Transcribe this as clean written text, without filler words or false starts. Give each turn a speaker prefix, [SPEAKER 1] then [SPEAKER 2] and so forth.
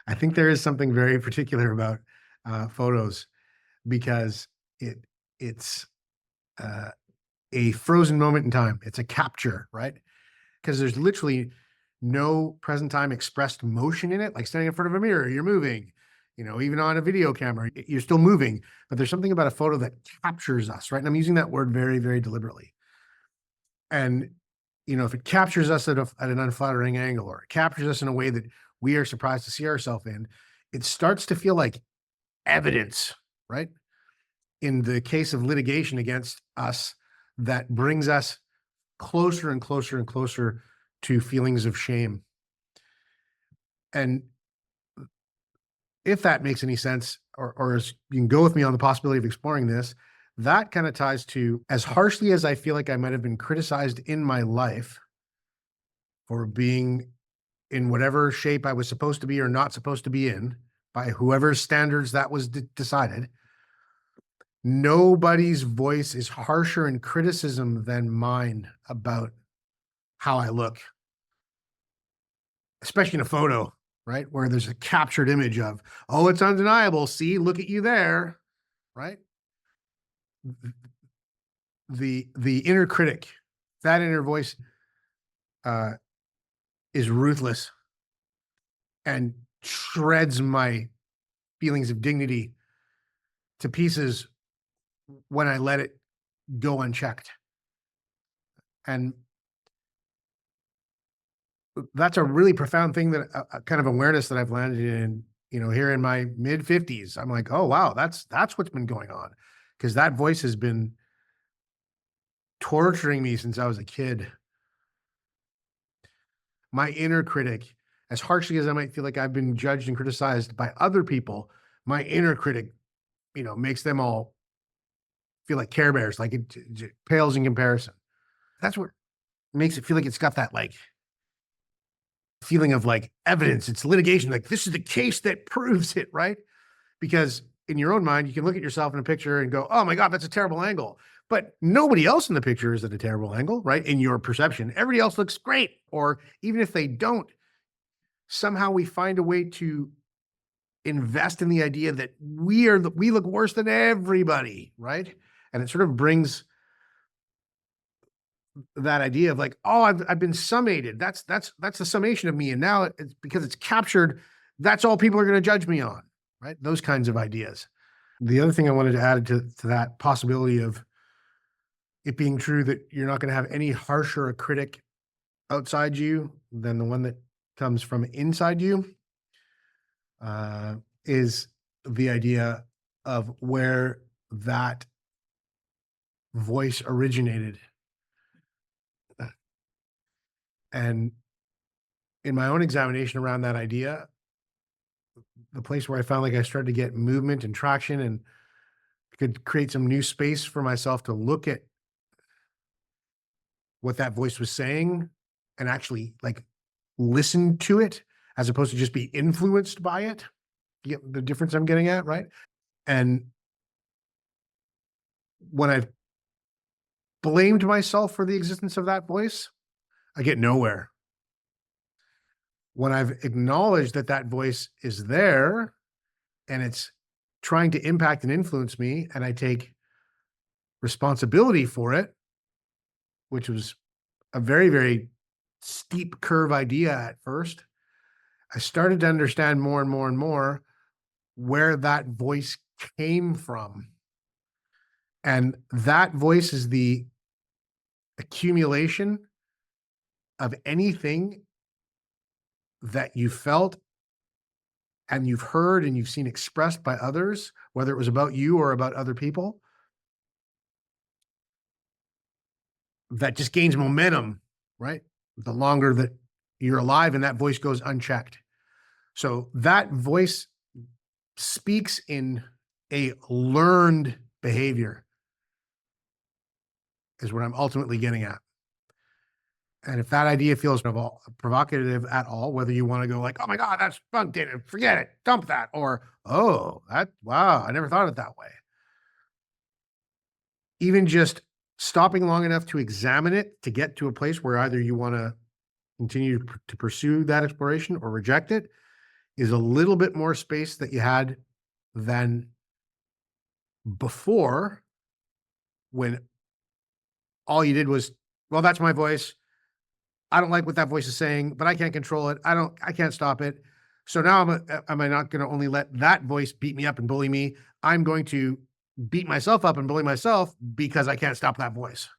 [SPEAKER 1] I think there is something very particular about photos because it's uh, a frozen moment in time. It's a capture, right? Because there's literally no present time expressed motion in it. Like standing in front of a mirror, you're moving. Even on a video camera, you're still moving. But there's something about a photo that captures us, right? And I'm using that word very, very deliberately. And if it captures us at an unflattering angle, or it captures us in a way that we are surprised to see ourselves in, it starts to feel like evidence, right? In the case of litigation against us, that brings us closer and closer and closer to feelings of shame. And if that makes any sense, or you can go with me on the possibility of exploring this, that kind of ties to, as harshly as I feel like I might have been criticized in my life for being in whatever shape I was supposed to be or not supposed to be in by whoever's standards that was decided, nobody's voice is harsher in criticism than mine about how I look, especially in a photo, right? Where there's a captured image of, oh, it's undeniable. See, look at you there, right? The inner critic, that inner voice is ruthless and shreds my feelings of dignity to pieces when I let it go unchecked. And that's a really profound thing, that a kind of awareness that I've landed in, here in my mid 50s. I'm like, oh, wow, that's what's been going on. Because that voice has been torturing me since I was a kid. My inner critic, as harshly as I might feel like I've been judged and criticized by other people, my inner critic, makes them all feel like Care Bears, like it pales in comparison. That's what makes it feel like it's got that like feeling of like evidence. It's litigation. Like, this is the case that proves it, right? Because in your own mind, you can look at yourself in a picture and go, oh my God, that's a terrible angle. But nobody else in the picture is at a terrible angle, right? In your perception, everybody else looks great. Or even if they don't, somehow we find a way to invest in the idea that we look worse than everybody, right? And it sort of brings that idea of like, oh, I've been summated. That's the summation of me. And now it's because it's captured, that's all people are going to judge me on, right? Those kinds of ideas. The other thing I wanted to add to that possibility of it being true that you're not going to have any harsher a critic outside you than the one that comes from inside you, is the idea of where that voice originated. And in my own examination around that idea, the place where I found like I started to get movement and traction and could create some new space for myself to look at what that voice was saying and actually like listen to it as opposed to just be influenced by it. You get the difference I'm getting at, right? And when I've blamed myself for the existence of that voice, I get nowhere. When I've acknowledged that that voice is there and it's trying to impact and influence me, and I take responsibility for it, which was a very, very steep curve idea at first, I started to understand more and more and more where that voice came from. And that voice is the accumulation of anything that you felt and you've heard and you've seen expressed by others, whether it was about you or about other people, that just gains momentum, right? The longer that you're alive and that voice goes unchecked. So that voice speaks in a learned behavior is what I'm ultimately getting at. And if that idea feels provocative at all, whether you want to go like, oh my God, that's bunk, forget it, dump that, or, oh, wow, I never thought of it that way. Even just stopping long enough to examine it, to get to a place where either you want to continue to pursue that exploration or reject it, is a little bit more space that you had than before, when all you did was, well, that's my voice. I don't like what that voice is saying, but I can't control it. I can't stop it. So now am I not going to only let that voice beat me up and bully me? I'm going to beat myself up and bully myself because I can't stop that voice.